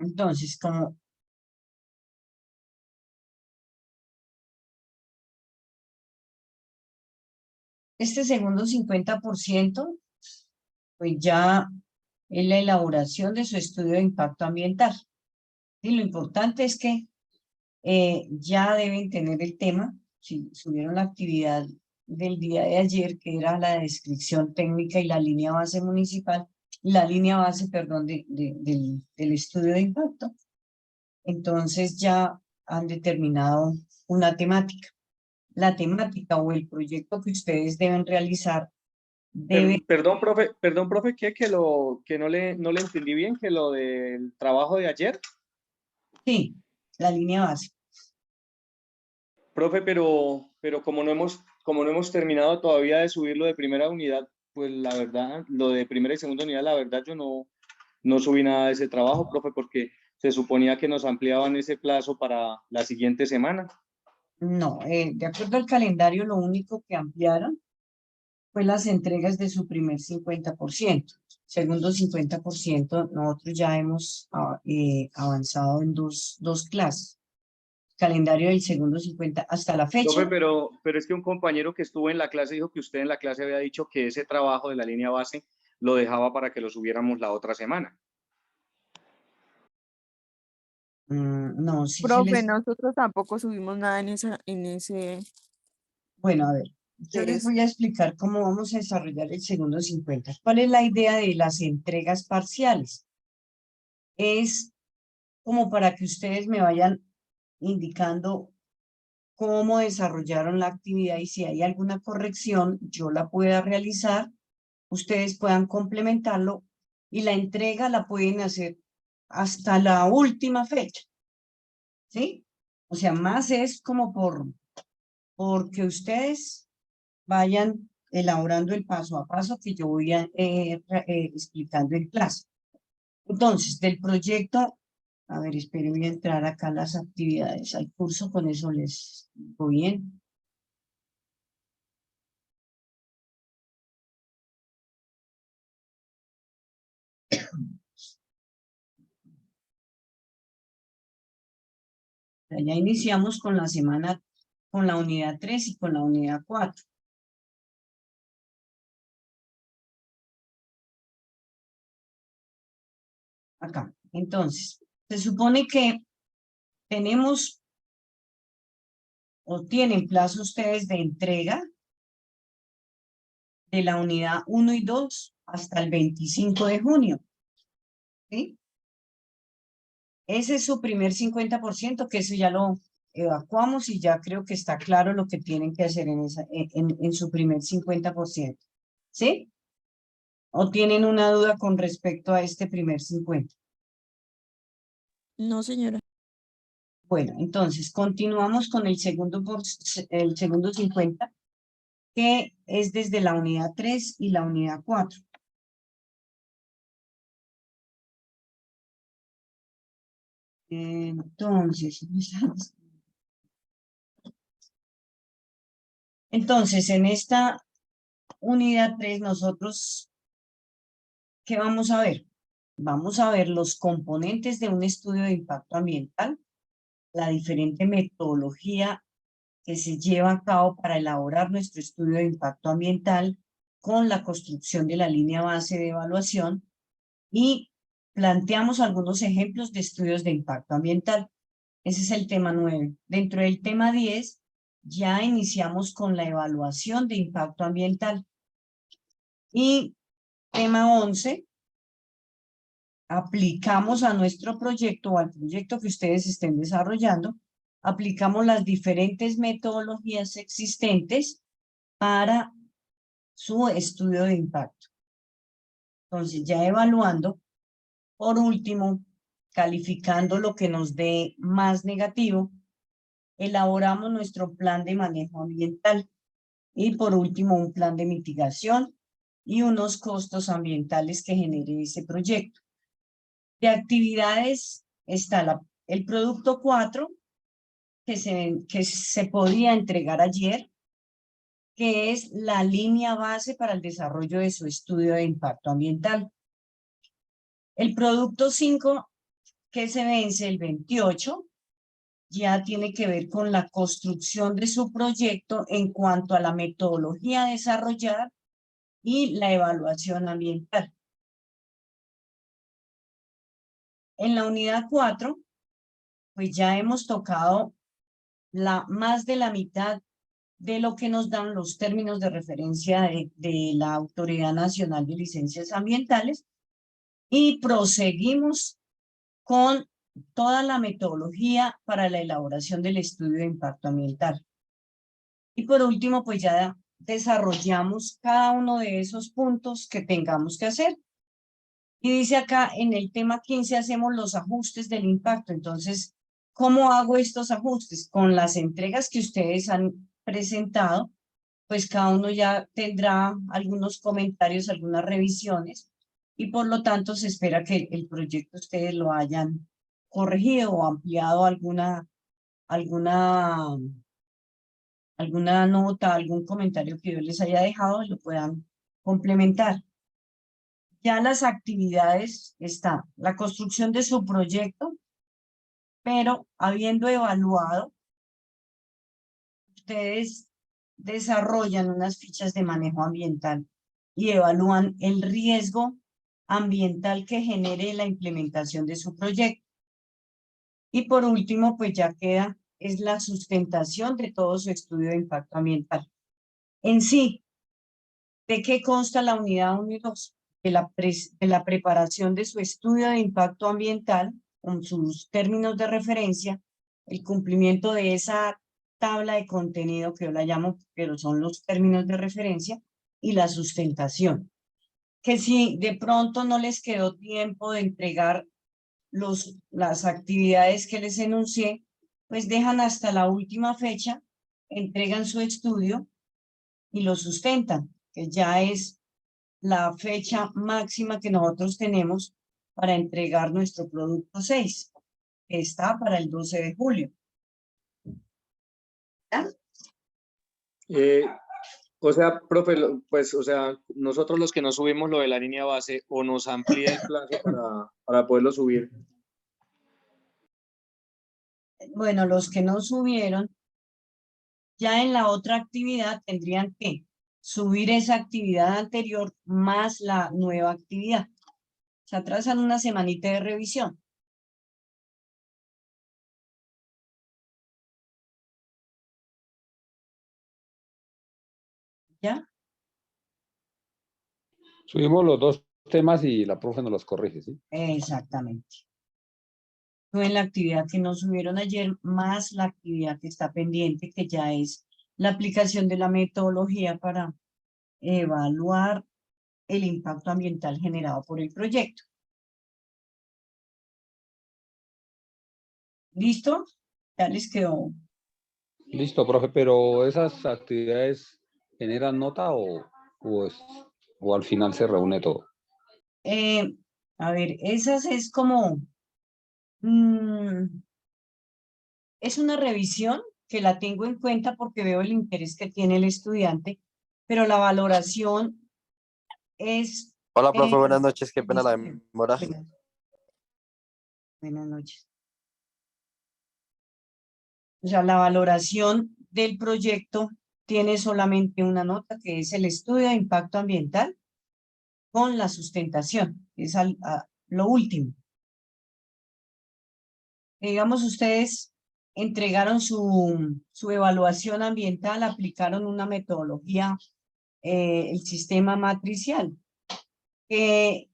Entonces, como este segundo 50%, pues ya es la elaboración de su estudio de impacto ambiental. Y lo importante es que ya deben tener el tema, si subieron la actividad del día de ayer, que era la descripción técnica y la línea base municipal, la línea base, perdón, del estudio de impacto. Entonces ya han determinado una temática. La temática o el proyecto que ustedes deben realizar debe... Perdón, profe, que no le entendí bien, que lo del trabajo de ayer. Sí, la línea base. Profe, pero como no hemos terminado todavía de subirlo de primera unidad, pues la verdad, lo de primera y segunda unidad, la verdad yo no subí nada de ese trabajo, profe, porque se suponía que nos ampliaban ese plazo para la siguiente semana. No, de acuerdo al calendario, lo único que ampliaron fue las entregas de su primer 50%. Segundo 50%, nosotros ya hemos avanzado en dos clases. Calendario del segundo 50 hasta la fecha. Profe, pero es que un compañero que estuvo en la clase dijo que usted en la clase había dicho que ese trabajo de la línea base lo dejaba para que lo subiéramos la otra semana. No, sí se Profe, les... nosotros tampoco subimos nada en ese Bueno, a ver, yo de les eso. voy a explicar cómo vamos a desarrollar el segundo 50. ¿Cuál es la idea de las entregas parciales? Es como para que ustedes me vayan indicando cómo desarrollaron la actividad y si hay alguna corrección, yo la pueda realizar, ustedes puedan complementarlo y la entrega la pueden hacer hasta la última fecha, ¿sí? O sea, más es como porque ustedes vayan elaborando el paso a paso que yo voy explicando en clase. Entonces, del proyecto, a ver, espero, voy a entrar acá a las actividades, al curso, con eso les voy bien. Ya iniciamos con la semana, con la unidad 3 y con la unidad 4. Acá. Entonces, se supone que tenemos o tienen plazo ustedes de entrega de la unidad 1 y 2 hasta el 25 de junio. ¿Sí? Ese es su primer 50%, que eso ya lo evacuamos y ya creo que está claro lo que tienen que hacer en su primer 50%. ¿Sí? ¿O tienen una duda con respecto a este primer 50%? No, señora. Bueno, entonces continuamos con el segundo 50, que es desde la unidad 3 y la unidad 4. Entonces, en esta unidad 3 nosotros, ¿qué vamos a ver? Vamos a ver los componentes de un estudio de impacto ambiental, la diferente metodología que se lleva a cabo para elaborar nuestro estudio de impacto ambiental con la construcción de la línea base de evaluación y planteamos algunos ejemplos de estudios de impacto ambiental. Ese es el tema 9. Dentro del tema 10 ya iniciamos con la evaluación de impacto ambiental. Y tema 11, aplicamos a nuestro proyecto o al proyecto que ustedes estén desarrollando, aplicamos las diferentes metodologías existentes para su estudio de impacto. Entonces, ya evaluando, por último, calificando lo que nos dé más negativo, elaboramos nuestro plan de manejo ambiental y, por último, un plan de mitigación y unos costos ambientales que genere ese proyecto. De actividades está el producto 4, que se podía entregar ayer, que es la línea base para el desarrollo de su estudio de impacto ambiental. El producto 5 que se vence el 28, ya tiene que ver con la construcción de su proyecto en cuanto a la metodología a desarrollar y la evaluación ambiental. En la unidad 4, pues ya hemos tocado más de la mitad de lo que nos dan los términos de referencia de la Autoridad Nacional de Licencias Ambientales y proseguimos con toda la metodología para la elaboración del estudio de impacto ambiental. Y por último, pues ya desarrollamos cada uno de esos puntos que tengamos que hacer. Y dice acá, en el tema 15 hacemos los ajustes del impacto. Entonces, ¿cómo hago estos ajustes? Con las entregas que ustedes han presentado, pues cada uno ya tendrá algunos comentarios, algunas revisiones, y por lo tanto se espera que el proyecto ustedes lo hayan corregido o ampliado alguna nota, algún comentario que yo les haya dejado y lo puedan complementar. Ya las actividades está la construcción de su proyecto, pero habiendo evaluado, ustedes desarrollan unas fichas de manejo ambiental y evalúan el riesgo ambiental que genere la implementación de su proyecto. Y por último, pues ya queda, es la sustentación de todo su estudio de impacto ambiental. En sí, ¿de qué consta la unidad 1 y 2? De la preparación de su estudio de impacto ambiental con sus términos de referencia, el cumplimiento de esa tabla de contenido que yo la llamo, pero son los términos de referencia, y la sustentación. Que si de pronto no les quedó tiempo de entregar las actividades que les enuncié, pues dejan hasta la última fecha, entregan su estudio y lo sustentan, que ya es la fecha máxima que nosotros tenemos para entregar nuestro producto 6, que está para el 12 de julio. ¿Ya? O sea, profe, pues, o sea, nosotros los que no subimos lo de la línea base, o nos amplía el plazo para poderlo subir. Bueno, los que no subieron, ya en la otra actividad tendrían que subir esa actividad anterior más la nueva actividad. Se atrasan una semanita de revisión. ¿Ya? Subimos los dos temas y la profe nos los corrige, ¿sí? Exactamente. En la actividad que no subieron ayer, más la actividad que está pendiente, que ya es la aplicación de la metodología para evaluar el impacto ambiental generado por el proyecto. ¿Listo? Ya les quedó. Listo, profe, pero ¿esas actividades generan nota o al final se reúne todo? A ver, esas es como... es una revisión que la tengo en cuenta porque veo el interés que tiene el estudiante, pero la valoración es... Hola, profe, buenas noches, qué pena la demora. Buenas noches. O sea, la valoración del proyecto tiene solamente una nota, que es el estudio de impacto ambiental con la sustentación, que es lo último. Digamos, ustedes entregaron su evaluación ambiental, aplicaron una metodología, el sistema matricial, que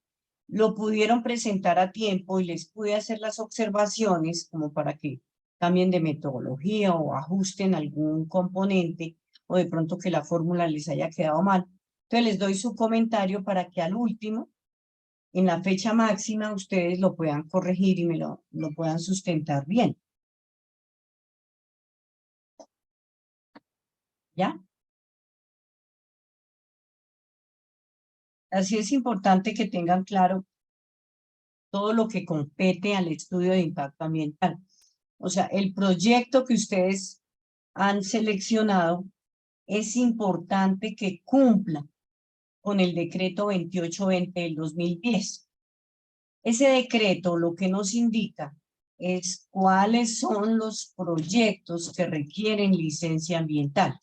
lo pudieron presentar a tiempo y les pude hacer las observaciones como para que cambien de metodología o ajusten algún componente o de pronto que la fórmula les haya quedado mal. Entonces les doy su comentario para que al último, en la fecha máxima, ustedes lo puedan corregir y me lo puedan sustentar bien. ¿Ya? Así es importante que tengan claro todo lo que compete al estudio de impacto ambiental. O sea, el proyecto que ustedes han seleccionado es importante que cumpla con el decreto 2820 del 2010. Ese decreto lo que nos indica es cuáles son los proyectos que requieren licencia ambiental.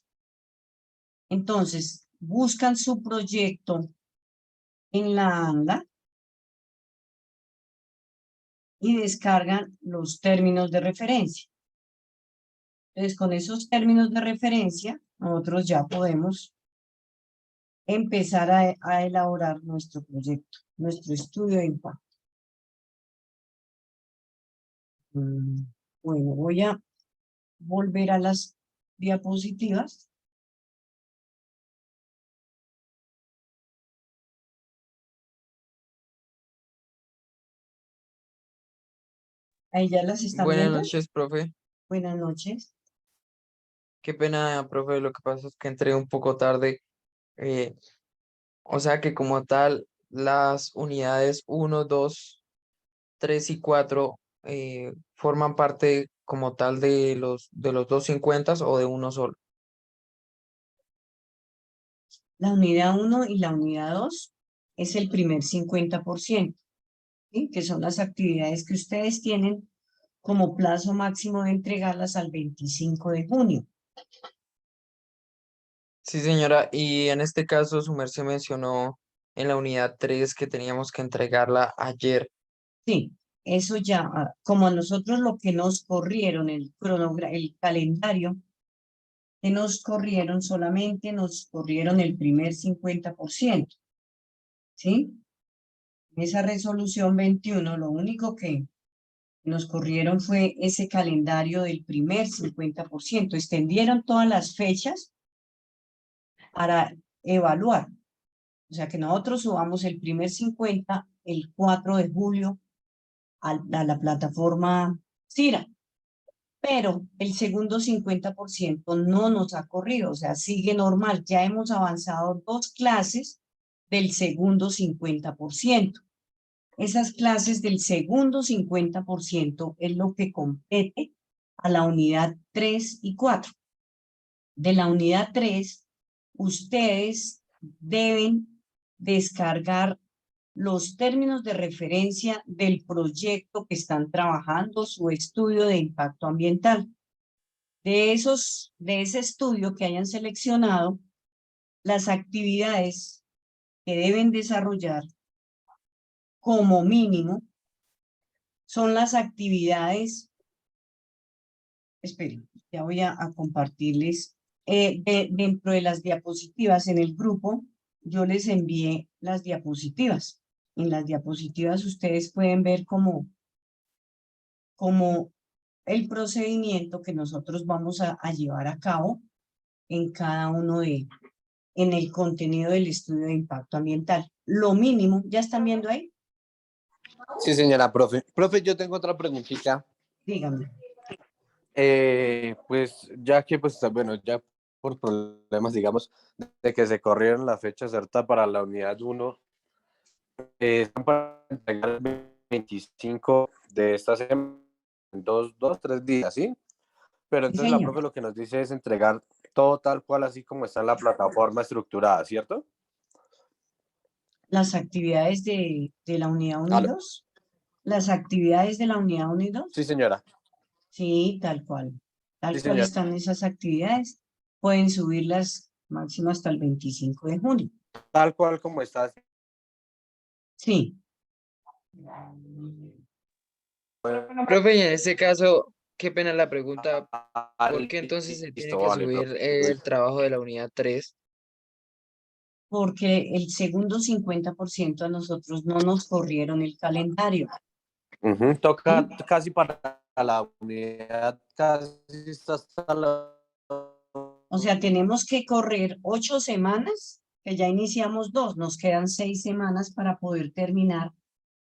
Entonces, buscan su proyecto en la ANLA y descargan los términos de referencia. Entonces, con esos términos de referencia, nosotros ya podemos empezar a elaborar nuestro proyecto, nuestro estudio de impacto. Bueno, voy a volver a las diapositivas. Ahí ya las están Buenas viendo. noches, profe. Buenas noches. Qué pena, profe. Lo que pasa es que entré un poco tarde. eh, o sea que como tal, las unidades 1, 2, 3 y 4 forman parte como tal de los 250 o de uno solo. La unidad 1 y la unidad 2 es el primer 50%, ¿sí? Que son las actividades que ustedes tienen como plazo máximo de entregarlas al 25 de junio. Sí, señora. Y en este caso, su merced mencionó en la unidad 3 que teníamos que entregarla ayer. Sí, eso ya, como a nosotros lo que nos corrieron, el calendario que nos corrieron, solamente nos corrieron el primer 50%, ¿sí? Esa resolución 21, lo único que nos corrieron fue ese calendario del primer 50%. Extendieron todas las fechas para evaluar. O sea, que nosotros subamos el primer 50, el 4 de julio, a la plataforma CIRA. Pero el segundo 50% no nos ha corrido, o sea, sigue normal. Ya hemos avanzado 2 clases del segundo 50%. Esas clases del segundo 50% es lo que compete a la unidad 3 y 4. De la unidad 3, ustedes deben descargar los términos de referencia del proyecto que están trabajando, su estudio de impacto ambiental. De ese estudio que hayan seleccionado, las actividades que deben desarrollar como mínimo son las actividades, esperen, ya voy a compartirles, dentro de las diapositivas en el grupo, yo les envié las diapositivas. En las diapositivas ustedes pueden ver como el procedimiento que nosotros vamos a llevar a cabo en cada uno en el contenido del estudio de impacto ambiental. Lo mínimo, ¿ya están viendo ahí? Sí, señora, profe. Profe, yo tengo otra preguntita. Díganme. Pues ya que, pues, bueno, ya por problemas, digamos, de que se corrieron la fecha certa para la unidad 1, están para entregar el 25 de esta semana, en 3 días, ¿sí? Pero Sí, entonces la señor. profe lo que nos dice es entregar todo tal cual, así como está en la plataforma estructurada, ¿cierto? Las actividades de la unidad ¿Aló? unidos. Las actividades de la unidad unidos. Sí, señora. Sí, tal cual. Sí, Tal cual señora. están esas actividades. Pueden subirlas máximo hasta el 25 de junio. Tal cual como está. Sí. Profe, y en este caso, qué pena la pregunta. ¿Por qué entonces se tiene Listo, que vale, subir profe. el trabajo de la unidad 3? Porque el segundo 50% a nosotros no nos corrieron el calendario. Toca ¿Sí? casi para la unidad, casi está hasta la... O sea, tenemos que correr 8 semanas, que ya iniciamos 2, nos quedan 6 semanas para poder terminar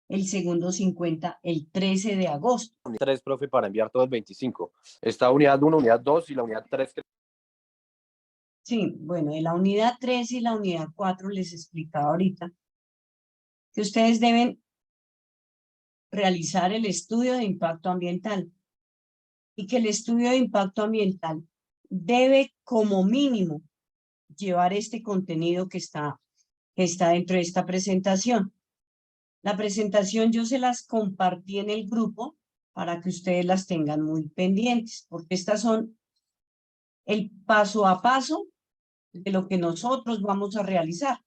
el segundo 50 el 13 de agosto. 3, profe, para enviar todo el 25. Está unidad 1, unidad 2 y la unidad 3. Sí, bueno, de la unidad 3 y la unidad 4 les explicaba ahorita que ustedes deben realizar el estudio de impacto ambiental y que el estudio de impacto ambiental debe como mínimo llevar este contenido que está dentro de esta presentación. La presentación yo se las compartí en el grupo para que ustedes las tengan muy pendientes, porque estas son el paso a paso de lo que nosotros vamos a realizar.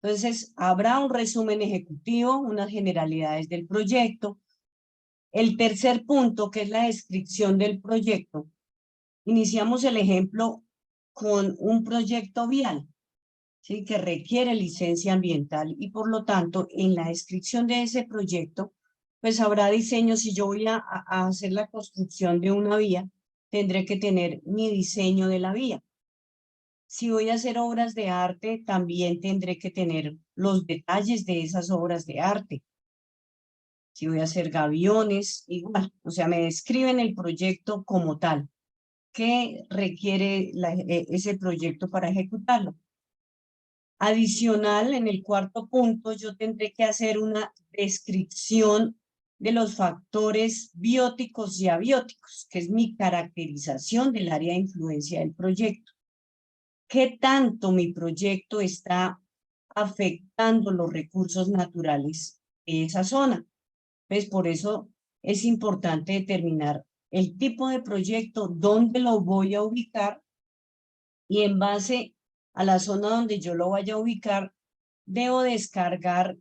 Entonces, habrá un resumen ejecutivo, unas generalidades del proyecto. El tercer punto, que es la descripción del proyecto. Iniciamos el ejemplo con un proyecto vial, ¿sí? Que requiere licencia ambiental y por lo tanto en la descripción de ese proyecto pues habrá diseño. Si yo voy a hacer la construcción de una vía, tendré que tener mi diseño de la vía. Si voy a hacer obras de arte, también tendré que tener los detalles de esas obras de arte. Si voy a hacer gaviones, igual, o sea, me describen el proyecto como tal. ¿Qué requiere ese proyecto para ejecutarlo? Adicional, en el cuarto punto, yo tendré que hacer una descripción de los factores bióticos y abióticos, que es mi caracterización del área de influencia del proyecto. ¿Qué tanto mi proyecto está afectando los recursos naturales de esa zona? Pues por eso es importante determinar el tipo de proyecto, dónde lo voy a ubicar, y en base a la zona donde yo lo vaya a ubicar, debo descargar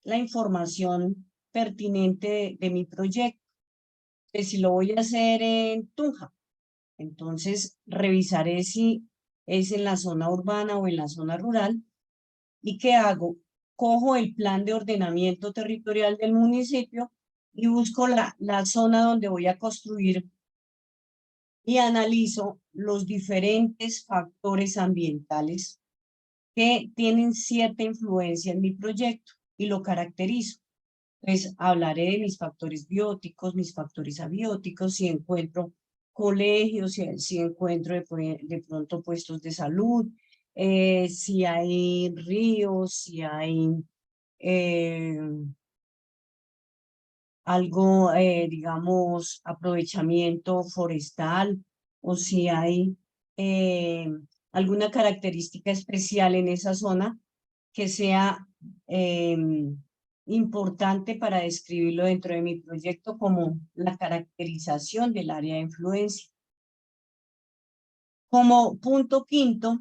la información pertinente de mi proyecto. Pues si lo voy a hacer en Tunja, entonces revisaré si es en la zona urbana o en la zona rural. ¿Y qué hago? Cojo el plan de ordenamiento territorial del municipio y busco la zona donde voy a construir y analizo los diferentes factores ambientales que tienen cierta influencia en mi proyecto y lo caracterizo. Pues hablaré de mis factores bióticos, mis factores abióticos, si encuentro colegios, si encuentro de pronto puestos de salud, si hay ríos, si hay algo, digamos, aprovechamiento forestal, o si hay alguna característica especial en esa zona que sea importante para describirlo dentro de mi proyecto, como la caracterización del área de influencia. Como punto quinto,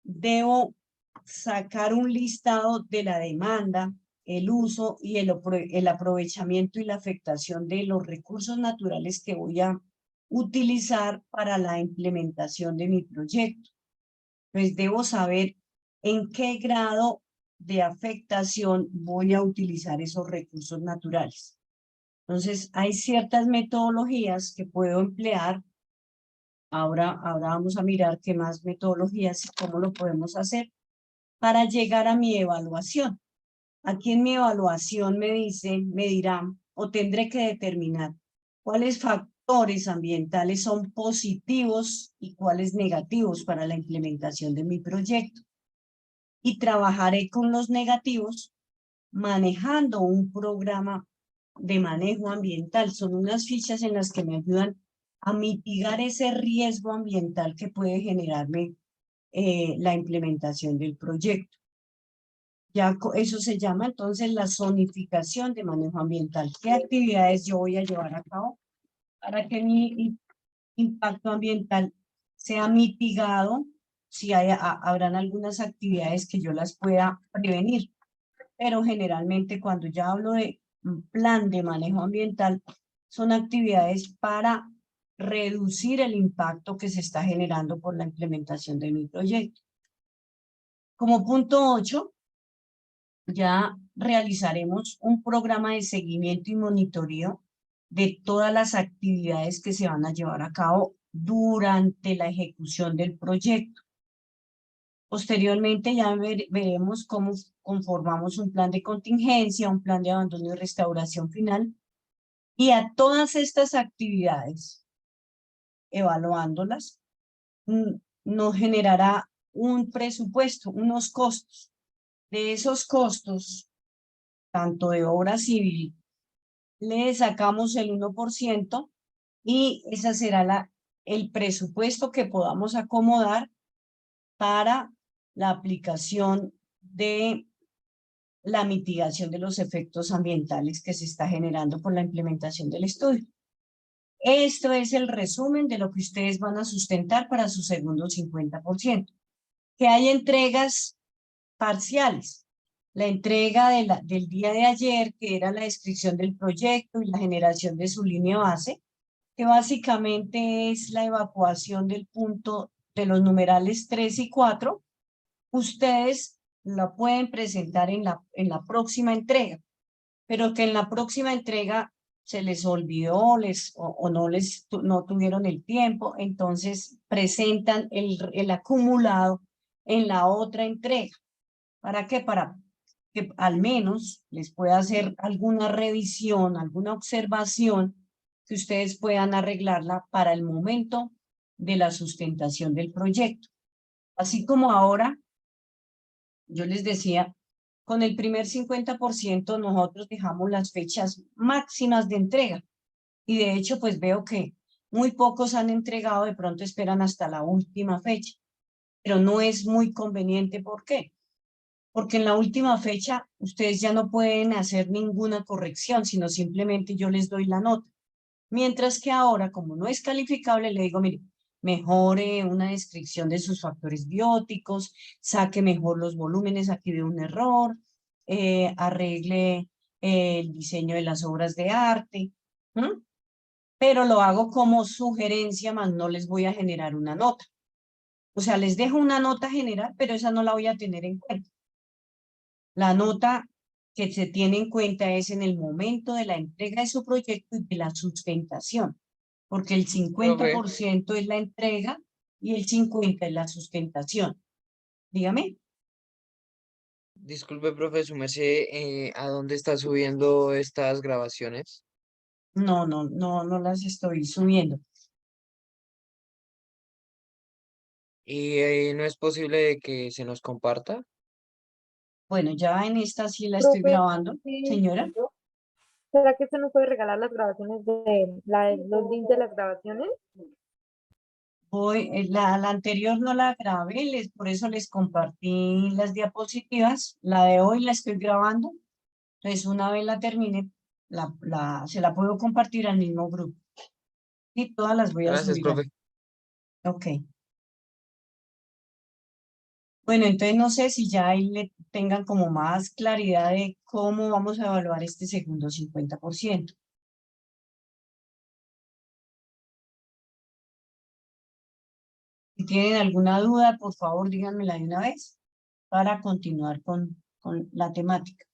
debo sacar un listado de la demanda, el uso y el aprovechamiento y la afectación de los recursos naturales que voy a utilizar para la implementación de mi proyecto. Pues debo saber en qué grado de afectación voy a utilizar esos recursos naturales. Entonces, hay ciertas metodologías que puedo emplear. Ahora vamos a mirar qué más metodologías y cómo lo podemos hacer para llegar a mi evaluación. Aquí en mi evaluación me dirán o tendré que determinar cuáles factores ambientales son positivos y cuáles negativos para la implementación de mi proyecto. Y trabajaré con los negativos manejando un programa de manejo ambiental. Son unas fichas en las que me ayudan a mitigar ese riesgo ambiental que puede generarme la implementación del proyecto. Ya eso se llama entonces la zonificación de manejo ambiental. ¿Qué actividades yo voy a llevar a cabo para que mi impacto ambiental sea mitigado? Si habrán algunas actividades que yo las pueda prevenir, pero generalmente cuando ya hablo de un plan de manejo ambiental, son actividades para reducir el impacto que se está generando por la implementación de mi proyecto. Como punto 8, ya realizaremos un programa de seguimiento y monitoreo de todas las actividades que se van a llevar a cabo durante la ejecución del proyecto. Posteriormente ya veremos cómo conformamos un plan de contingencia, un plan de abandono y restauración final. Y a todas estas actividades, evaluándolas, nos generará un presupuesto, unos costos. De esos costos, tanto de obra civil, le sacamos el 1% y ese será el presupuesto que podamos acomodar para la aplicación de la mitigación de los efectos ambientales que se está generando por la implementación del estudio. Esto es el resumen de lo que ustedes van a sustentar para su segundo 50%. Que hay entregas parciales. La entrega del día de ayer, que era la descripción del proyecto y la generación de su línea base, que básicamente es la evacuación del punto de los numerales 3 y 4, ustedes la pueden presentar en la próxima entrega, pero que en la próxima entrega se les olvidó o no tuvieron el tiempo, entonces presentan el acumulado en la otra entrega. ¿Para qué? Para que al menos les pueda hacer alguna revisión, alguna observación que ustedes puedan arreglarla para el momento de la sustentación del proyecto. Así como ahora, yo les decía, con el primer 50% nosotros dejamos las fechas máximas de entrega. Y de hecho, pues veo que muy pocos han entregado, de pronto esperan hasta la última fecha. Pero no es muy conveniente. ¿Por qué? Porque en la última fecha ustedes ya no pueden hacer ninguna corrección, sino simplemente yo les doy la nota. Mientras que ahora, como no es calificable, le digo, mire, mejore una descripción de sus factores bióticos, saque mejor los volúmenes, aquí veo un error, arregle el diseño de las obras de arte, pero lo hago como sugerencia, más no les voy a generar una nota. O sea, les dejo una nota general, pero esa no la voy a tener en cuenta. La nota que se tiene en cuenta es en el momento de la entrega de su proyecto y de la sustentación, porque el 50% es la entrega y el 50% es la sustentación. Dígame. Disculpe, profe, su merced, ¿a dónde está subiendo estas grabaciones? No las estoy subiendo. ¿Y no es posible de que se nos comparta? Bueno, ya en esta sí la estoy Profe, grabando, señora. ¿será que usted nos puede regalar las grabaciones los links de las grabaciones? La anterior no la grabé, por eso les compartí las diapositivas. La de hoy la estoy grabando. Entonces, una vez la termine, se la puedo compartir al mismo grupo. Y todas las voy a Gracias, subir. profe. Ok. Bueno, entonces no sé si ya ahí le tengan como más claridad de cómo vamos a evaluar este segundo 50%. Si tienen alguna duda, por favor, díganmela de una vez para continuar con la temática.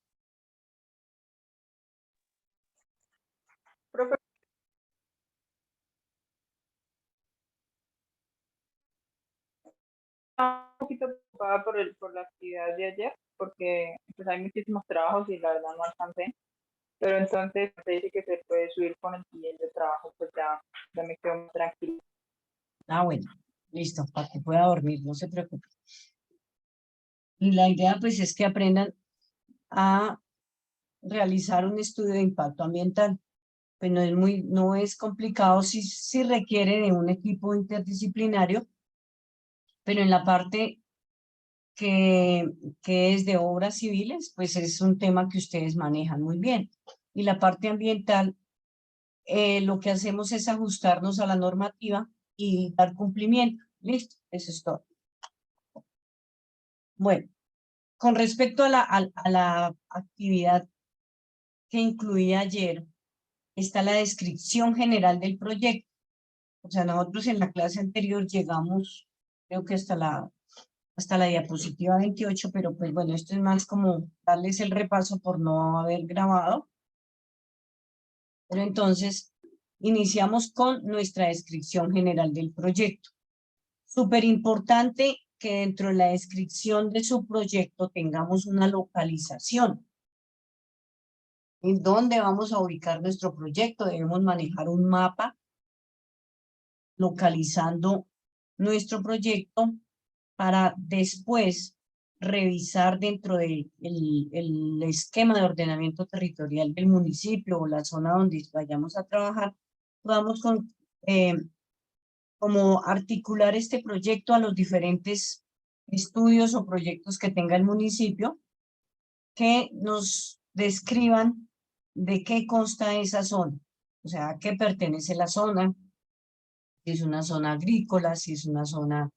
Profe, un poquito preocupada por la actividad de ayer, porque pues hay muchísimos trabajos y la verdad no alcancé. Pero entonces se dice que se puede subir con el siguiente trabajo, pues ya me quedo muy tranquila. Ah, bueno, listo, para que pueda dormir, no se preocupe. Y la idea pues es que aprendan a realizar un estudio de impacto ambiental. Pues no es complicado si requiere de un equipo interdisciplinario, pero en la parte que es de obras civiles, pues es un tema que ustedes manejan muy bien. Y la parte ambiental, lo que hacemos es ajustarnos a la normativa y dar cumplimiento. Listo, eso es todo. Bueno, con respecto a la actividad que incluí ayer, está la descripción general del proyecto. O sea, nosotros en la clase anterior llegamos, creo que hasta la diapositiva 28, pero pues bueno, esto es más como darles el repaso por no haber grabado. Pero entonces, iniciamos con nuestra descripción general del proyecto. Súper importante que dentro de la descripción de su proyecto tengamos una localización. ¿En dónde vamos a ubicar nuestro proyecto? Debemos manejar un mapa localizando nuestro proyecto para después revisar dentro del el esquema de ordenamiento territorial del municipio o la zona donde vayamos a trabajar, podamos como articular este proyecto a los diferentes estudios o proyectos que tenga el municipio que nos describan de qué consta esa zona, o sea, a qué pertenece la zona, si es una zona agrícola, si es una zona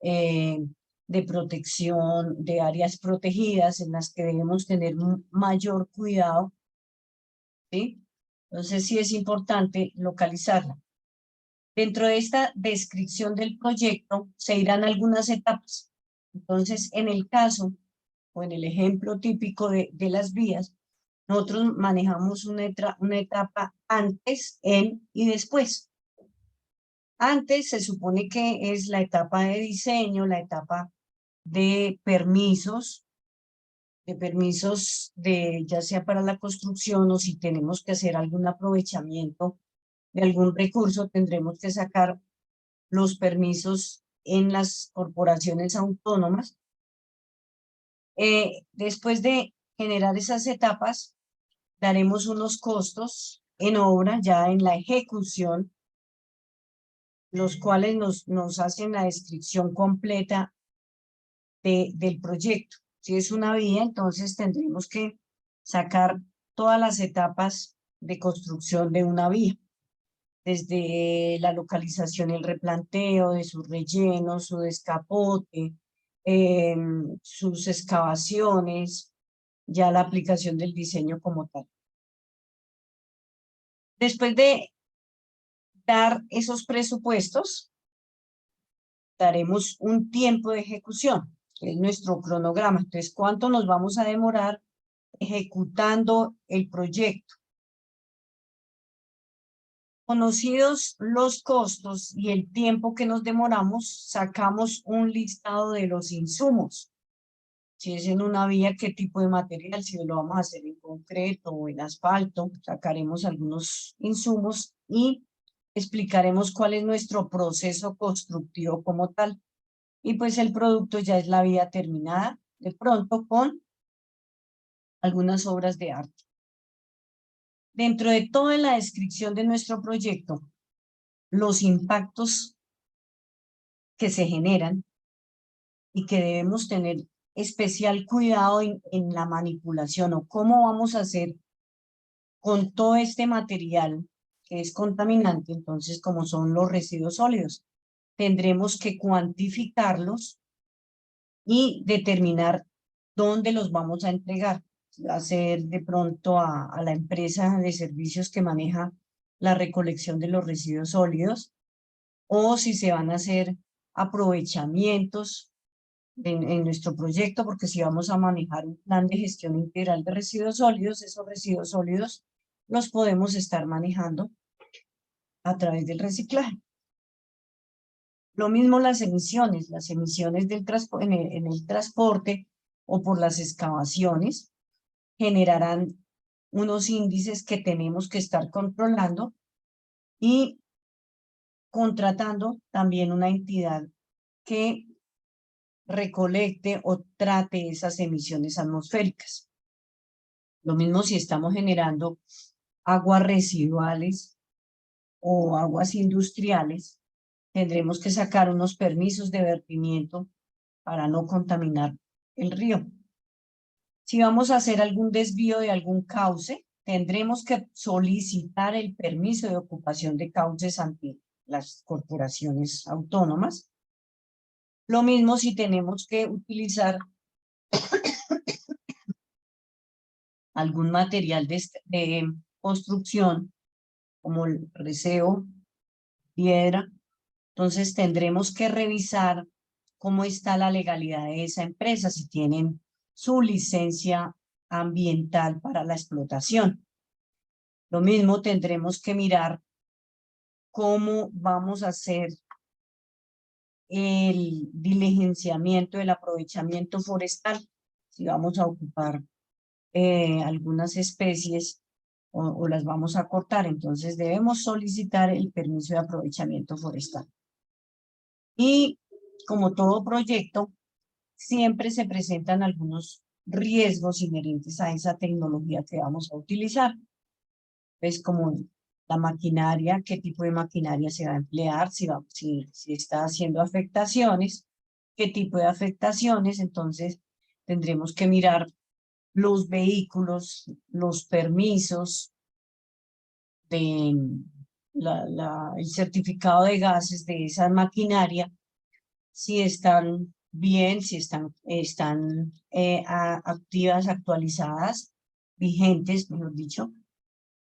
de protección, de áreas protegidas en las que debemos tener mayor cuidado, ¿sí? Entonces sí es importante localizarla. Dentro de esta descripción del proyecto se irán algunas etapas. Entonces, en el caso o en el ejemplo típico de las vías, nosotros manejamos una etapa antes, en y después. Antes se supone que es la etapa de diseño, la etapa de permisos, ya sea para la construcción o si tenemos que hacer algún aprovechamiento de algún recurso, tendremos que sacar los permisos en las corporaciones autónomas. Después de generar esas etapas, daremos unos costos en obra, ya en la ejecución, los cuales nos hacen la descripción completa del proyecto. Si es una vía, entonces tendremos que sacar todas las etapas de construcción de una vía, desde la localización y el replanteo de sus rellenos, su descapote, sus excavaciones, ya la aplicación del diseño como tal. Después de dar esos presupuestos, daremos un tiempo de ejecución, que es nuestro cronograma. Entonces, ¿cuánto nos vamos a demorar ejecutando el proyecto? Conocidos los costos y el tiempo que nos demoramos, sacamos un listado de los insumos. Si es en una vía, qué tipo de material, si lo vamos a hacer en concreto o en asfalto, sacaremos algunos insumos y explicaremos cuál es nuestro proceso constructivo como tal. Y pues el producto ya es la vía terminada, de pronto con algunas obras de arte. Dentro de toda la descripción de nuestro proyecto, los impactos que se generan y que debemos tener especial cuidado en la manipulación o cómo vamos a hacer con todo este material que es contaminante, entonces como son los residuos sólidos, tendremos que cuantificarlos y determinar dónde los vamos a entregar. Hacer de pronto a la empresa de servicios que maneja la recolección de los residuos sólidos, o si se van a hacer aprovechamientos en nuestro proyecto, porque si vamos a manejar un plan de gestión integral de residuos sólidos, esos residuos sólidos los podemos estar manejando a través del reciclaje. Lo mismo las emisiones del en el transporte o por las excavaciones generarán unos índices que tenemos que estar controlando y contratando también una entidad que recolecte o trate esas emisiones atmosféricas. Lo mismo si estamos generando aguas residuales o aguas industriales, tendremos que sacar unos permisos de vertimiento para no contaminar el río. Si vamos a hacer algún desvío de algún cauce, tendremos que solicitar el permiso de ocupación de cauces ante las corporaciones autónomas. Lo mismo si tenemos que utilizar algún material de construcción, como el reseo, piedra, entonces tendremos que revisar cómo está la legalidad de esa empresa, si tienen su licencia ambiental para la explotación. Lo mismo tendremos que mirar cómo vamos a hacer el diligenciamiento del aprovechamiento forestal, si vamos a ocupar algunas especies o las vamos a cortar, entonces debemos solicitar el permiso de aprovechamiento forestal. Y como todo proyecto, siempre se presentan algunos riesgos inherentes a esa tecnología que vamos a utilizar. Pues como la maquinaria, qué tipo de maquinaria se va a emplear, si está haciendo afectaciones, qué tipo de afectaciones, entonces tendremos que mirar los vehículos, los permisos, de el certificado de gases de esa maquinaria, si están bien, si están activas, actualizadas, vigentes, mejor dicho,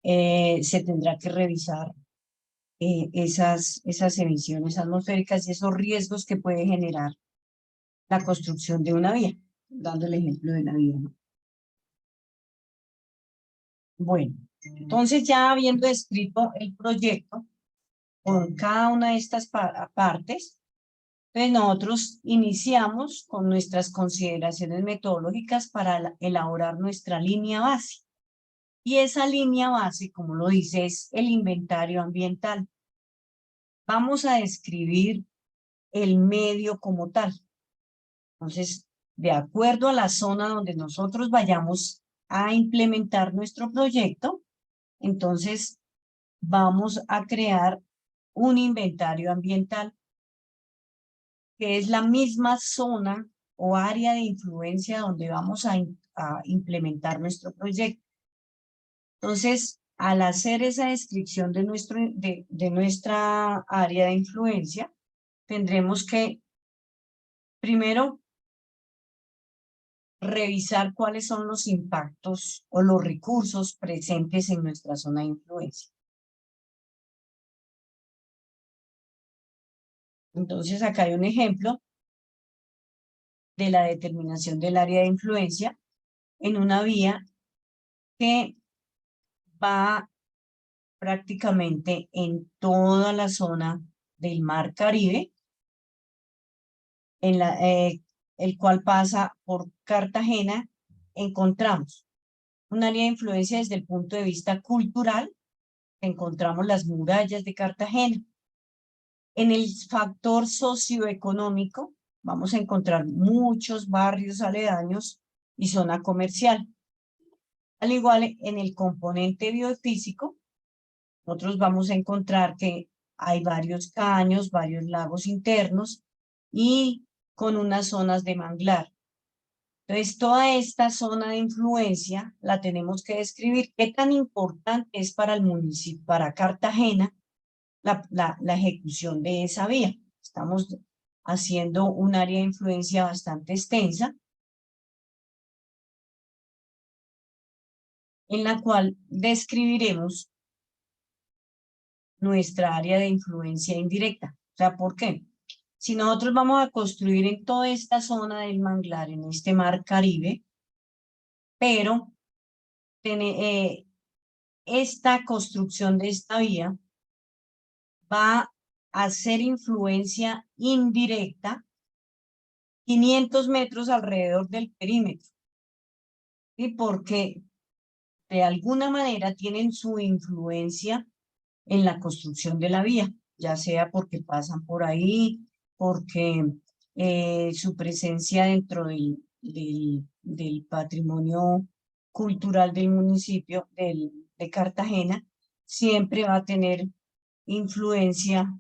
se tendrá que revisar esas emisiones atmosféricas y esos riesgos que puede generar la construcción de una vía, dando el ejemplo de la vía, ¿no? Bueno, entonces ya habiendo escrito el proyecto con cada una de estas partes, entonces nosotros iniciamos con nuestras consideraciones metodológicas para elaborar nuestra línea base. Y esa línea base, como lo dice, es el inventario ambiental. Vamos a describir el medio como tal. Entonces, de acuerdo a la zona donde nosotros vayamos a implementar nuestro proyecto, entonces vamos a crear un inventario ambiental, que es la misma zona o área de influencia donde vamos a implementar nuestro proyecto. Entonces, al hacer esa descripción de nuestra área de influencia, tendremos que, primero, revisar cuáles son los impactos o los recursos presentes en nuestra zona de influencia. Entonces, acá hay un ejemplo de la determinación del área de influencia en una vía que va prácticamente en toda la zona del Mar Caribe, el cual pasa por Cartagena. Encontramos un área de influencia desde el punto de vista cultural, encontramos las murallas de Cartagena. En el factor socioeconómico vamos a encontrar muchos barrios aledaños y zona comercial. Al igual, en el componente biofísico, nosotros vamos a encontrar que hay varios caños, varios lagos internos y con unas zonas de manglar. Entonces, toda esta zona de influencia la tenemos que describir. ¿Qué tan importante es para el municipio, para Cartagena, la ejecución de esa vía? Estamos haciendo un área de influencia bastante extensa, en la cual describiremos nuestra área de influencia indirecta. O sea, ¿por qué? Si nosotros vamos a construir en toda esta zona del manglar, en este Mar Caribe, pero esta construcción de esta vía va a hacer influencia indirecta 500 metros alrededor del perímetro. ¿Y porque de alguna manera tienen su influencia en la construcción de la vía, ya sea porque pasan por ahí, porque su presencia dentro del patrimonio cultural del municipio de Cartagena siempre va a tener influencia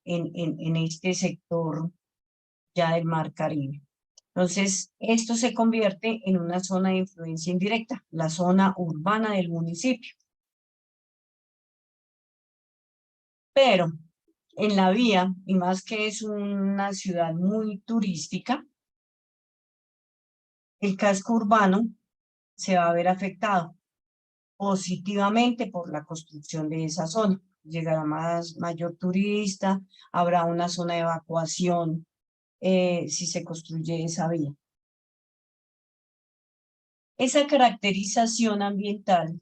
en este sector ya del Mar Caribe. Entonces, esto se convierte en una zona de influencia indirecta, la zona urbana del municipio. Pero en la vía, y más que es una ciudad muy turística, el casco urbano se va a ver afectado positivamente por la construcción de esa zona. Llegará mayor turista, habrá una zona de evacuación si se construye esa vía. Esa caracterización ambiental,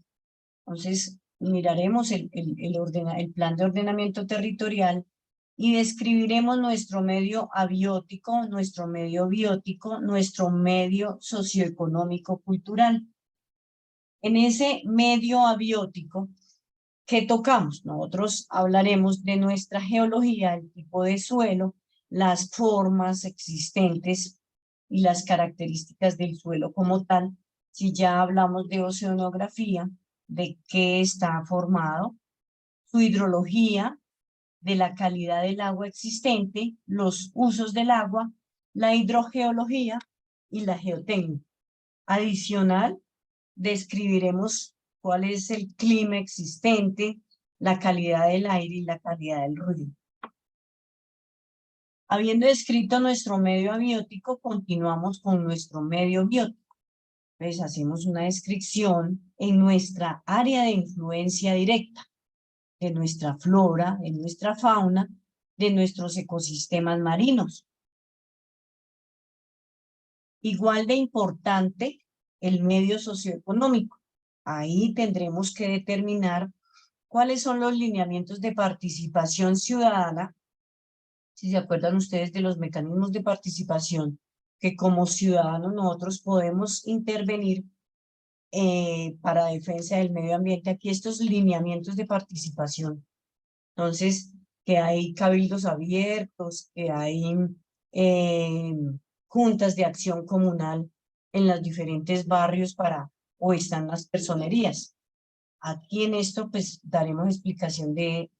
entonces miraremos el plan de ordenamiento territorial y describiremos nuestro medio abiótico, nuestro medio biótico, nuestro medio socioeconómico cultural. En ese medio abiótico, ¿qué tocamos? Nosotros hablaremos de nuestra geología, el tipo de suelo, las formas existentes y las características del suelo como tal. Si ya hablamos de oceanografía, de qué está formado, su hidrología, de la calidad del agua existente, los usos del agua, la hidrogeología y la geotécnica. Adicional, describiremos cuál es el clima existente, la calidad del aire y la calidad del ruido. Habiendo descrito nuestro medio abiótico, continuamos con nuestro medio biótico. Entonces hacemos una descripción en nuestra área de influencia directa, de nuestra flora, de nuestra fauna, de nuestros ecosistemas marinos. Igual de importante el medio socioeconómico. Ahí tendremos que determinar cuáles son los lineamientos de participación ciudadana. Si se acuerdan ustedes de los mecanismos de participación, que como ciudadanos nosotros podemos intervenir para defensa del medio ambiente. Aquí estos lineamientos de participación. Entonces, que hay cabildos abiertos, que hay juntas de acción comunal en los diferentes barrios o están las personerías. Aquí en esto pues daremos explicación de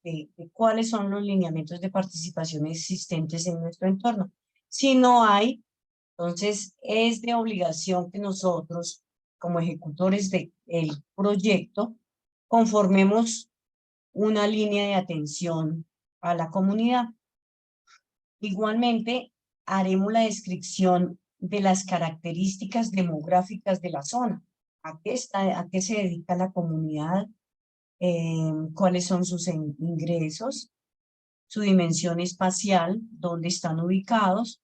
cuáles son los lineamientos de participación existentes en nuestro entorno. Si no hay, entonces es de obligación que nosotros, como ejecutores del proyecto, conformemos una línea de atención a la comunidad. Igualmente, haremos la descripción de las características demográficas de la zona. ¿A qué se dedica la comunidad? ¿Cuáles son sus ingresos? Su dimensión espacial, dónde están ubicados,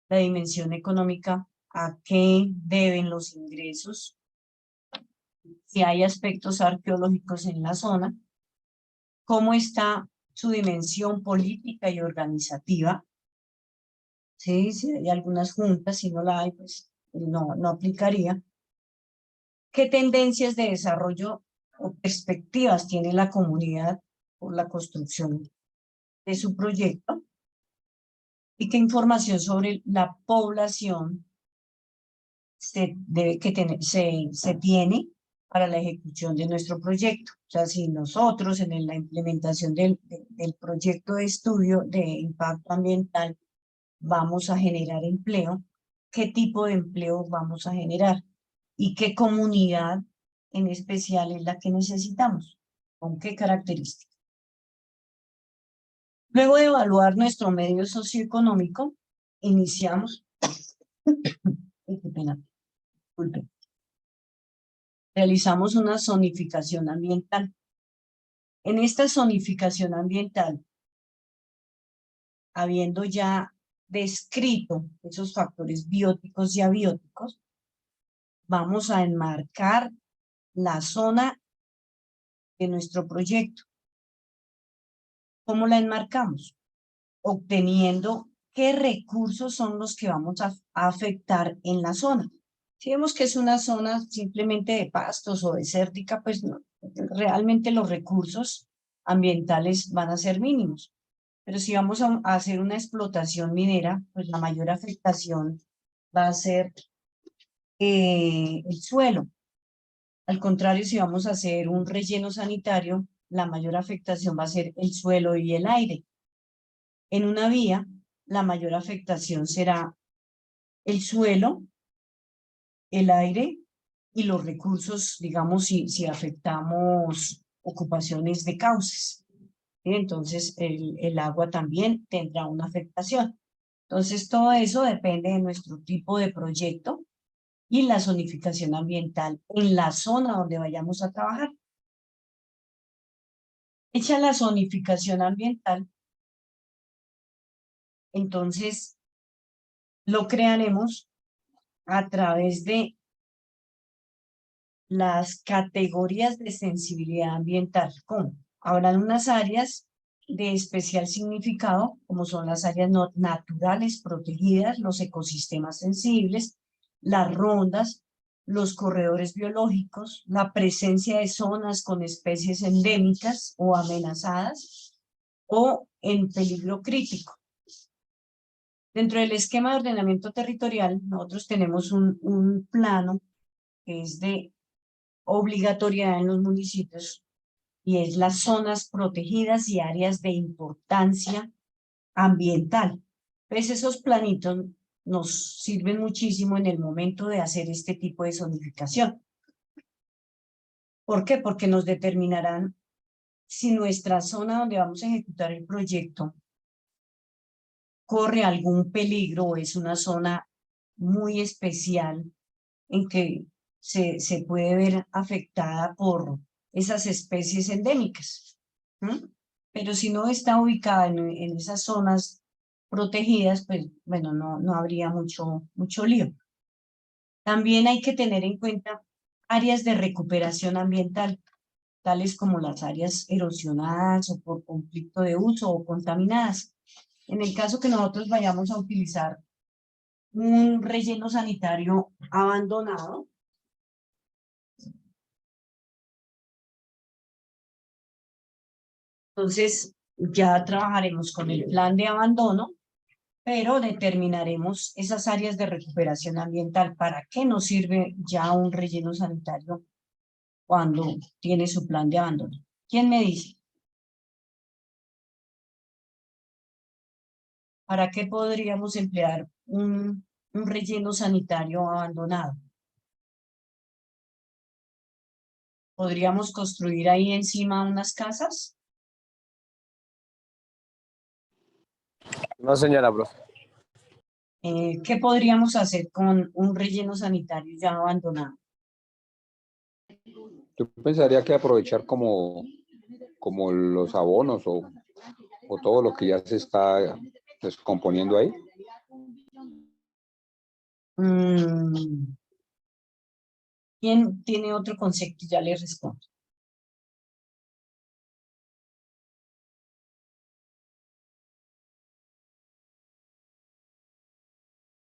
la dimensión económica, a qué deben los ingresos, si hay aspectos arqueológicos en la zona, cómo está su dimensión política y organizativa. Sí, si hay algunas juntas, si no la hay, pues no aplicaría. ¿Qué tendencias de desarrollo o perspectivas tiene la comunidad por la construcción de su proyecto? ¿Y qué información sobre la población se tiene para la ejecución de nuestro proyecto? O sea, si nosotros en la implementación del proyecto de estudio de impacto ambiental vamos a generar empleo, ¿qué tipo de empleo vamos a generar? ¿Y qué comunidad en especial es la que necesitamos? ¿Con qué características? Luego de evaluar nuestro medio socioeconómico, iniciamos. Qué pena. Disculpen. Realizamos una zonificación ambiental. En esta zonificación ambiental, habiendo ya descrito esos factores bióticos y abióticos, vamos a enmarcar la zona de nuestro proyecto. ¿Cómo la enmarcamos? Obteniendo qué recursos son los que vamos a afectar en la zona. Si vemos que es una zona simplemente de pastos o desértica, pues no, realmente los recursos ambientales van a ser mínimos. Pero si vamos a hacer una explotación minera, pues la mayor afectación va a ser el suelo. Al contrario, si vamos a hacer un relleno sanitario, la mayor afectación va a ser el suelo y el aire. En una vía, la mayor afectación será el suelo, el aire y los recursos, digamos, si afectamos ocupaciones de cauces. Entonces, el agua también tendrá una afectación. Entonces, todo eso depende de nuestro tipo de proyecto y la zonificación ambiental en la zona donde vayamos a trabajar. Hecha la zonificación ambiental, entonces lo crearemos a través de las categorías de sensibilidad ambiental. ¿Cómo? Habrán unas áreas de especial significado, como son las áreas naturales protegidas, los ecosistemas sensibles, las rondas, los corredores biológicos, la presencia de zonas con especies endémicas o amenazadas o en peligro crítico. Dentro del esquema de ordenamiento territorial, nosotros tenemos un plano que es de obligatoriedad en los municipios y es las zonas protegidas y áreas de importancia ambiental. Pues esos planitos nos sirven muchísimo en el momento de hacer este tipo de zonificación. ¿Por qué? Porque nos determinarán si nuestra zona donde vamos a ejecutar el proyecto corre algún peligro o es una zona muy especial en que se puede ver afectada por esas especies endémicas. ¿Mm? Pero si no está ubicada en esas zonas protegidas, pues bueno, no habría mucho lío. También hay que tener en cuenta áreas de recuperación ambiental, tales como las áreas erosionadas o por conflicto de uso o contaminadas. En el caso que nosotros vayamos a utilizar un relleno sanitario abandonado, entonces ya trabajaremos con el plan de abandono, pero determinaremos esas áreas de recuperación ambiental. ¿Para qué nos sirve ya un relleno sanitario cuando tiene su plan de abandono? ¿Quién me dice? ¿Para qué podríamos emplear un relleno sanitario abandonado? ¿Podríamos construir ahí encima unas casas? No, señora, profe. ¿Qué podríamos hacer con un relleno sanitario ya abandonado? Yo pensaría que aprovechar como los abonos o todo lo que ya se está descomponiendo ahí. ¿Quién tiene otro concepto? Ya le respondo.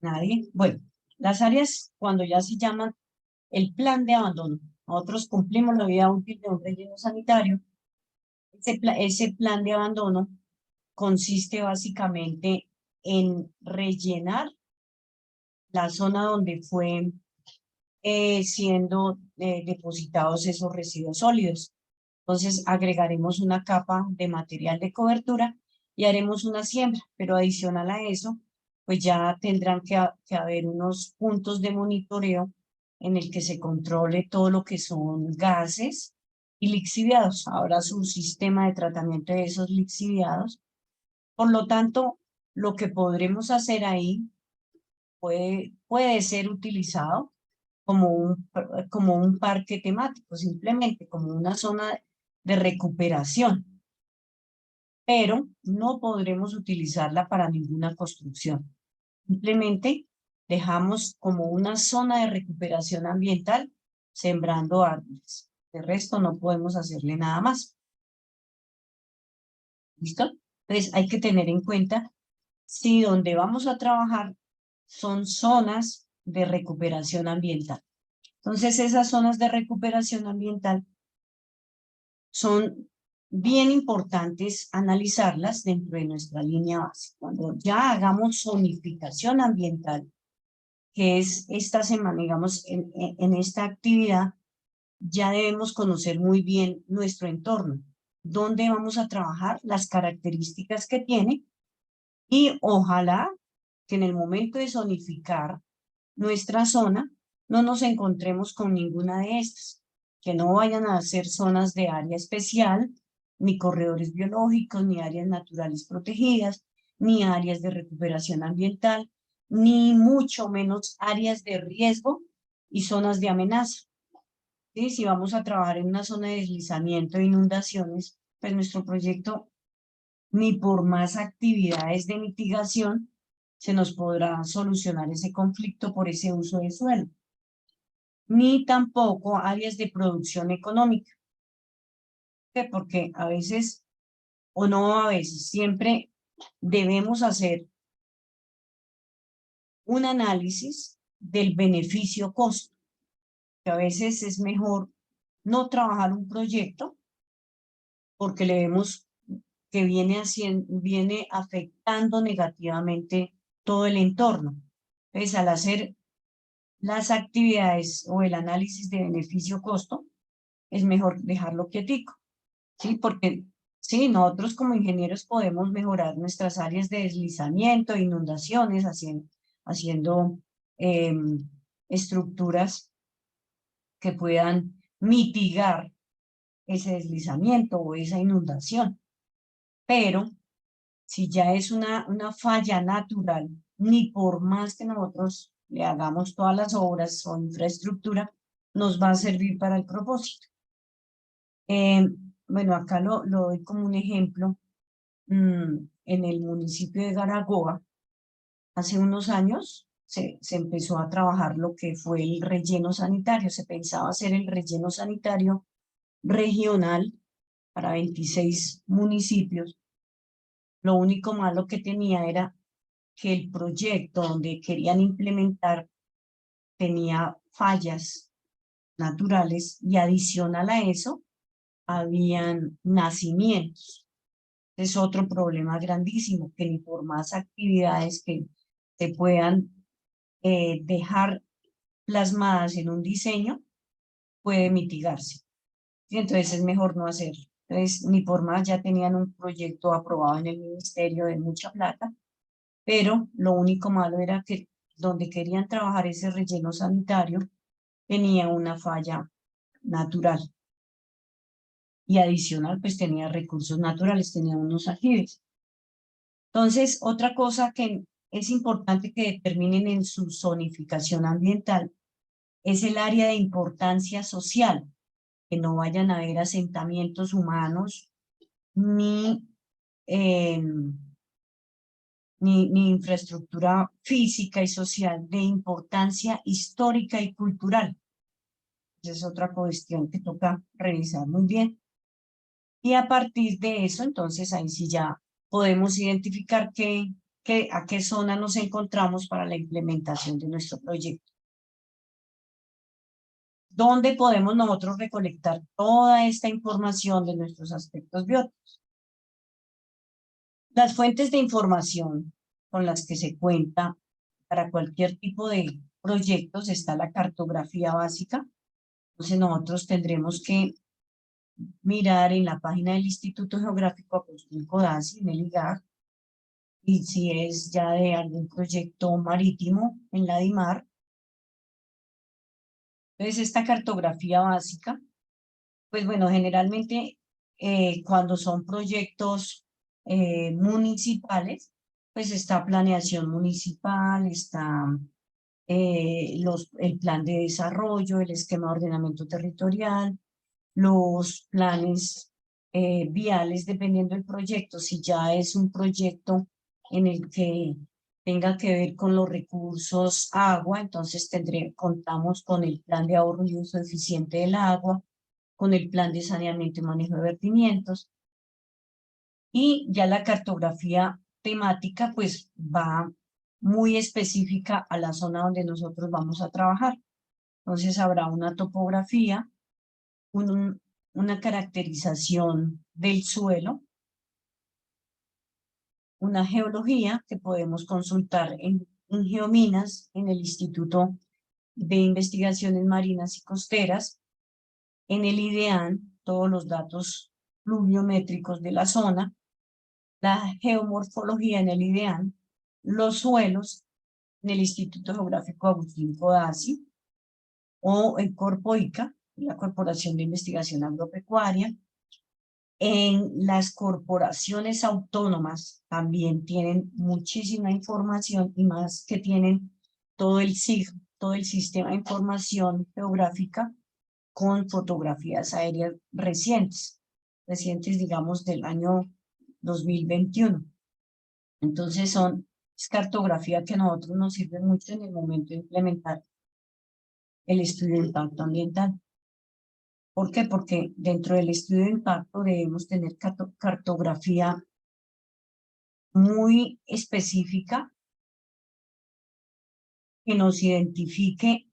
¿Nadie? Bueno, las áreas cuando ya se llaman el plan de abandono, nosotros cumplimos la vida útil de un relleno sanitario. Ese plan de abandono consiste básicamente en rellenar la zona donde fue siendo depositados esos residuos sólidos. Entonces agregaremos una capa de material de cobertura y haremos una siembra, pero adicional a eso, pues ya tendrán que haber unos puntos de monitoreo en el que se controle todo lo que son gases y lixiviados. Habrá su sistema de tratamiento de esos lixiviados. Por lo tanto, lo que podremos hacer ahí puede ser utilizado como un parque temático, simplemente como una zona de recuperación, pero no podremos utilizarla para ninguna construcción. Simplemente dejamos como una zona de recuperación ambiental sembrando árboles. De resto no podemos hacerle nada más. ¿Listo? Entonces hay que tener en cuenta si donde vamos a trabajar son zonas de recuperación ambiental. Entonces esas zonas de recuperación ambiental son bien importantes analizarlas dentro de nuestra línea base. Cuando ya hagamos zonificación ambiental, que es esta semana, digamos, en esta actividad, ya debemos conocer muy bien nuestro entorno, dónde vamos a trabajar, las características que tiene, y ojalá que en el momento de zonificar nuestra zona no nos encontremos con ninguna de estas, que no vayan a ser zonas de área especial, ni corredores biológicos, ni áreas naturales protegidas, ni áreas de recuperación ambiental, ni mucho menos áreas de riesgo y zonas de amenaza. ¿Sí? Si vamos a trabajar en una zona de deslizamiento e inundaciones, pues nuestro proyecto, ni por más actividades de mitigación, se nos podrá solucionar ese conflicto por ese uso de suelo, ni tampoco áreas de producción económica. ¿Por qué? Porque a veces, o no a veces, siempre debemos hacer un análisis del beneficio-costo, que a veces es mejor no trabajar un proyecto porque le vemos que viene afectando negativamente todo el entorno. Entonces, al hacer las actividades o el análisis de beneficio-costo, es mejor dejarlo quietico, ¿sí? Porque sí, nosotros como ingenieros podemos mejorar nuestras áreas de deslizamiento, inundaciones, haciendo estructuras que puedan mitigar ese deslizamiento o esa inundación. Pero si ya es una falla natural, ni por más que nosotros le hagamos todas las obras o infraestructura, nos va a servir para el propósito. Bueno, acá lo doy como un ejemplo. En el municipio de Garagoa, hace unos años, se empezó a trabajar lo que fue el relleno sanitario. Se pensaba hacer el relleno sanitario regional para 26 municipios. Lo único malo que tenía era que el proyecto donde querían implementar tenía fallas naturales y adicional a eso, habían nacimientos. Es otro problema grandísimo, que ni por más actividades que se puedan dejar plasmadas en un diseño, puede mitigarse. Y entonces es mejor no hacerlo. Entonces, ni por más, ya tenían un proyecto aprobado en el ministerio de mucha plata, pero lo único malo era que donde querían trabajar ese relleno sanitario tenía una falla natural. Y adicional, pues tenía recursos naturales, tenía unos aljibes. Entonces, otra cosa que es importante que determinen en su zonificación ambiental es el área de importancia social, que no vayan a haber asentamientos humanos ni, ni infraestructura física y social de importancia histórica y cultural. Esa es otra cuestión que toca revisar muy bien. Y a partir de eso, entonces ahí sí ya podemos identificar a qué zona nos encontramos para la implementación de nuestro proyecto. ¿Dónde podemos nosotros recolectar toda esta información de nuestros aspectos bióticos? Las fuentes de información con las que se cuenta para cualquier tipo de proyectos está la cartografía básica. Entonces nosotros tendremos que mirar en la página del Instituto Geográfico Agustín Codazzi, en el IGAG, y si es ya de algún proyecto marítimo en la DIMAR. Entonces, esta cartografía básica, pues bueno, generalmente cuando son proyectos municipales, pues está planeación municipal, está el plan de desarrollo, el esquema de ordenamiento territorial, los planes viales, dependiendo del proyecto. Si ya es un proyecto en el que tenga que ver con los recursos agua, entonces contamos con el plan de ahorro y uso eficiente del agua, con el plan de saneamiento y manejo de vertimientos. Y ya la cartografía temática pues va muy específica a la zona donde nosotros vamos a trabajar. Entonces habrá una topografía, una caracterización del suelo, una geología que podemos consultar en Geominas, en el Instituto de Investigaciones Marinas y Costeras, en el IDEAN, todos los datos pluviométricos de la zona, la geomorfología en el IDEAN, los suelos en el Instituto Geográfico Agustín Codazzi o en Corpoica, la Corporación de Investigación Agropecuaria. En las corporaciones autónomas también tienen muchísima información y más que tienen todo el SIG, todo el Sistema de Información Geográfica con fotografías aéreas recientes digamos del año 2021. Entonces es cartografía que a nosotros nos sirve mucho en el momento de implementar el estudio de impacto ambiental. ¿Por qué? Porque dentro del estudio de impacto debemos tener cartografía muy específica que nos identifique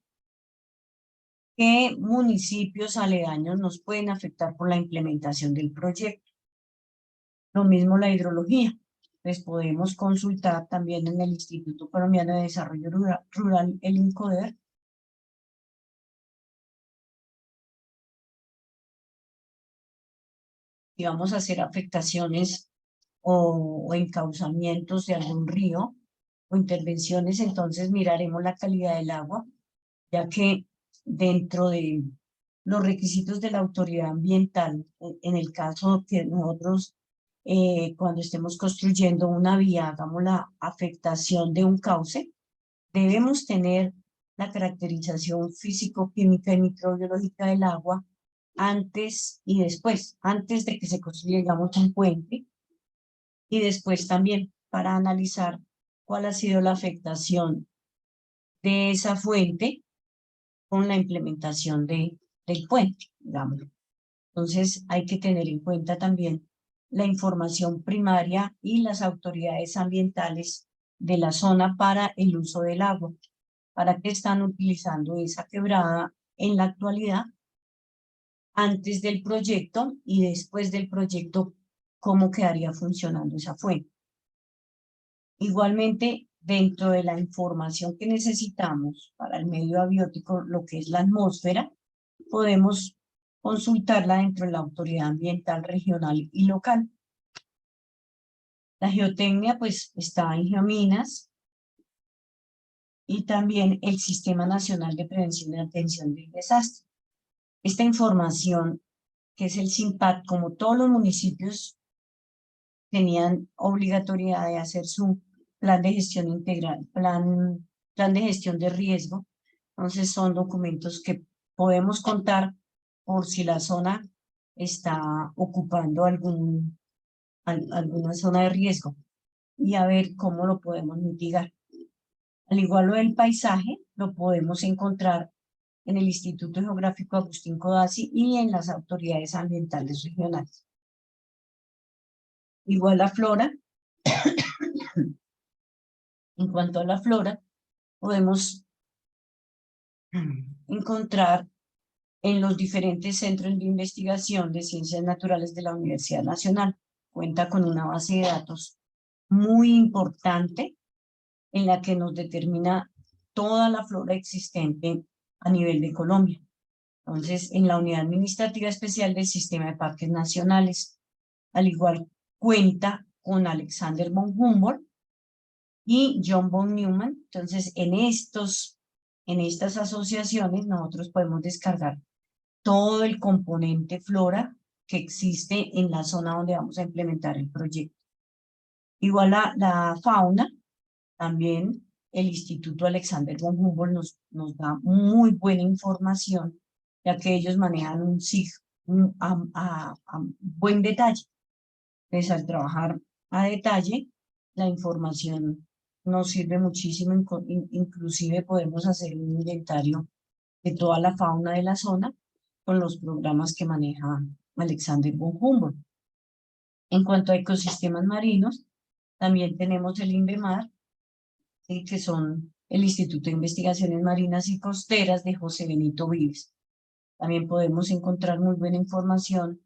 qué municipios aledaños nos pueden afectar por la implementación del proyecto. Lo mismo la hidrología. Pues podemos consultar también en el Instituto Colombiano de Desarrollo Rural, el INCODER. Si vamos a hacer afectaciones o encauzamientos de algún río o intervenciones, entonces miraremos la calidad del agua, ya que dentro de los requisitos de la autoridad ambiental, en el caso que nosotros, cuando estemos construyendo una vía, hagamos la afectación de un cauce, debemos tener la caracterización físico-química y microbiológica del agua antes y después, antes de que se construya, digamos, un puente, y después también para analizar cuál ha sido la afectación de esa fuente con la implementación del puente, digamos. Entonces hay que tener en cuenta también la información primaria y las autoridades ambientales de la zona para el uso del agua, para qué están utilizando esa quebrada en la actualidad, antes del proyecto y después del proyecto, cómo quedaría funcionando esa fuente. Igualmente, dentro de la información que necesitamos para el medio abiótico, lo que es la atmósfera, podemos consultarla dentro de la autoridad ambiental regional y local. La geotecnia, pues, está en Geominas y también el Sistema Nacional de Prevención y Atención del Desastre. Esta información, que es el SINPAD, como todos los municipios tenían obligatoriedad de hacer su plan de gestión integral, plan de gestión de riesgo. Entonces son documentos que podemos contar por si la zona está ocupando alguna zona de riesgo y a ver cómo lo podemos mitigar. Al igual lo del paisaje, lo podemos encontrar en el Instituto Geográfico Agustín Codazzi y en las autoridades ambientales regionales. Igual la flora. En cuanto a la flora, podemos encontrar en los diferentes centros de investigación de ciencias naturales de la Universidad Nacional. Cuenta con una base de datos muy importante en la que nos determina toda la flora existente a nivel de Colombia. Entonces, en la Unidad Administrativa Especial del Sistema de Parques Nacionales, al igual cuenta con Alexander von Humboldt y John von Neumann. Entonces, en estas asociaciones nosotros podemos descargar todo el componente flora que existe en la zona donde vamos a implementar el proyecto. Igual la fauna, también el Instituto Alexander von Humboldt nos da muy buena información, ya que ellos manejan un SIG a buen detalle. Pues al trabajar a detalle, la información nos sirve muchísimo, inclusive podemos hacer un inventario de toda la fauna de la zona con los programas que maneja Alexander von Humboldt. En cuanto a ecosistemas marinos, también tenemos el INVEMAR, ¿sí?, que son el Instituto de Investigaciones Marinas y Costeras de José Benito Vives. También podemos encontrar muy buena información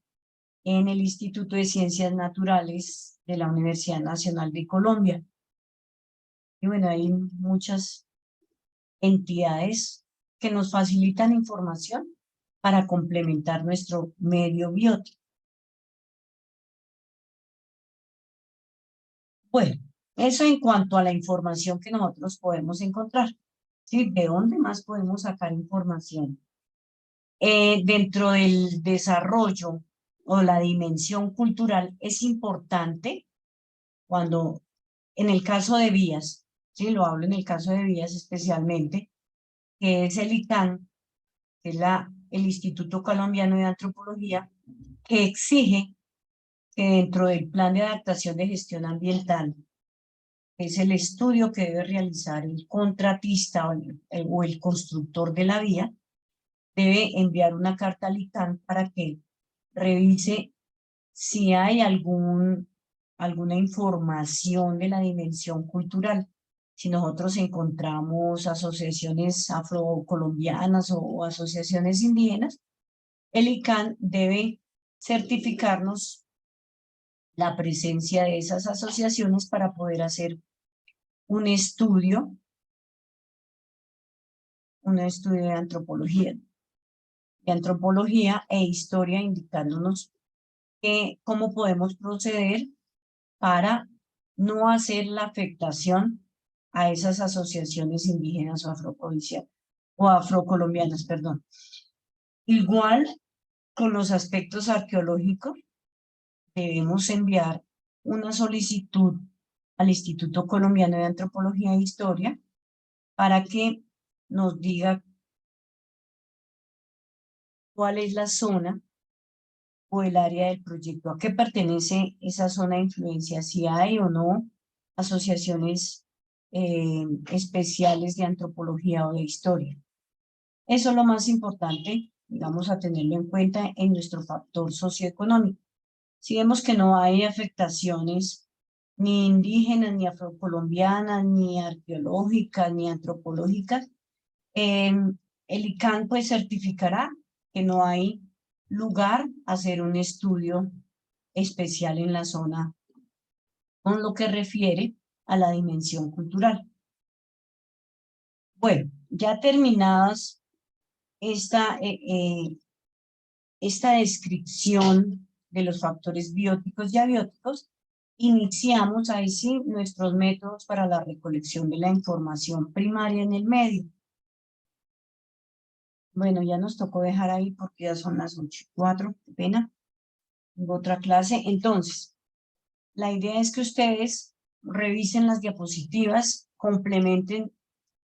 en el Instituto de Ciencias Naturales de la Universidad Nacional de Colombia. Y bueno, hay muchas entidades que nos facilitan información para complementar nuestro medio biótico. Bueno, eso en cuanto a la información que nosotros podemos encontrar. ¿Sí? ¿De dónde más podemos sacar información? Dentro del desarrollo o la dimensión cultural es importante cuando, en el caso de vías, ¿sí? Lo hablo en el caso de vías especialmente, que es el ICANN, que es el Instituto Colombiano de Antropología, que exige que dentro del plan de adaptación de gestión ambiental, que es el estudio que debe realizar el contratista o el constructor de la vía, debe enviar una carta al ICANN para que revise si hay alguna información de la dimensión cultural. Si nosotros encontramos asociaciones afrocolombianas o asociaciones indígenas, el ICANN debe certificarnos la presencia de esas asociaciones para poder hacer un estudio de antropología e historia, indicándonos cómo podemos proceder para no hacer la afectación a esas asociaciones indígenas o afrocolombianas, perdón. Igual con los aspectos arqueológicos, debemos enviar una solicitud al Instituto Colombiano de Antropología e Historia para que nos diga cuál es la zona o el área del proyecto, a qué pertenece esa zona de influencia, si hay o no asociaciones especiales de antropología o de historia. Eso es lo más importante, vamos a tenerlo en cuenta en nuestro factor socioeconómico. Si vemos que no hay afectaciones ni indígenas, ni afrocolombianas, ni arqueológicas, ni antropológicas, el ICANN pues certificará que no hay lugar a hacer un estudio especial en la zona con lo que refiere a la dimensión cultural. Bueno, ya terminadas esta descripción de los factores bióticos y abióticos, iniciamos ahí sí nuestros métodos para la recolección de la información primaria en el medio. Bueno, ya nos tocó dejar ahí porque ya son las 8:04, qué pena. Tengo otra clase. Entonces, la idea es que ustedes revisen las diapositivas, complementen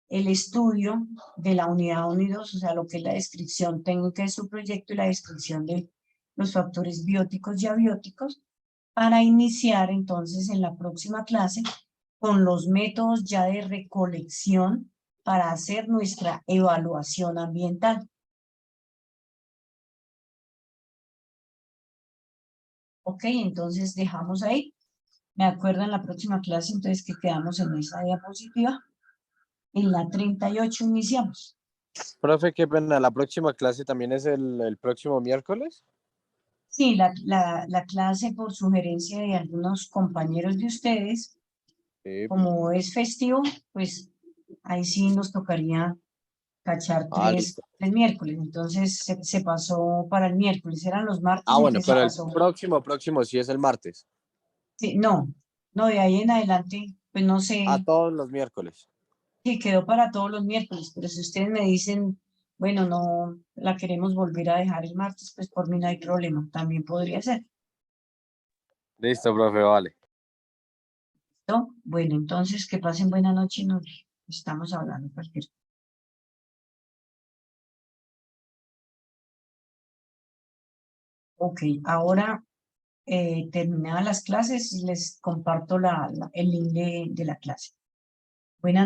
el estudio de la unidad 1 y 2, o sea, lo que es la descripción técnica de su proyecto y la descripción de los factores bióticos y abióticos, para iniciar entonces en la próxima clase con los métodos ya de recolección para hacer nuestra evaluación ambiental. Ok, entonces dejamos ahí. Me acuerdo en la próxima clase entonces que quedamos en esa diapositiva. En la 38 iniciamos. Profe, qué pena, ¿la próxima clase también es el próximo miércoles? Sí, la clase por sugerencia de algunos compañeros de ustedes, Sí. como es festivo, pues ahí sí nos tocaría cachar Listo. tres miércoles. Entonces se pasó para el miércoles, eran los martes, Bueno, entonces se pero el pasó. próximo sí es el martes. Sí, no, de ahí en adelante, pues no sé. Todos los miércoles. Sí, quedó para todos los miércoles, pero si ustedes me dicen, bueno, no la queremos volver a dejar el martes, pues por mí no hay problema, también podría ser. Listo, profe, vale. ¿No? Bueno, entonces que pasen buena noche y nos estamos hablando cualquier cosa. Ok, ahora terminadas las clases, les comparto el link de la clase. Buenas noches.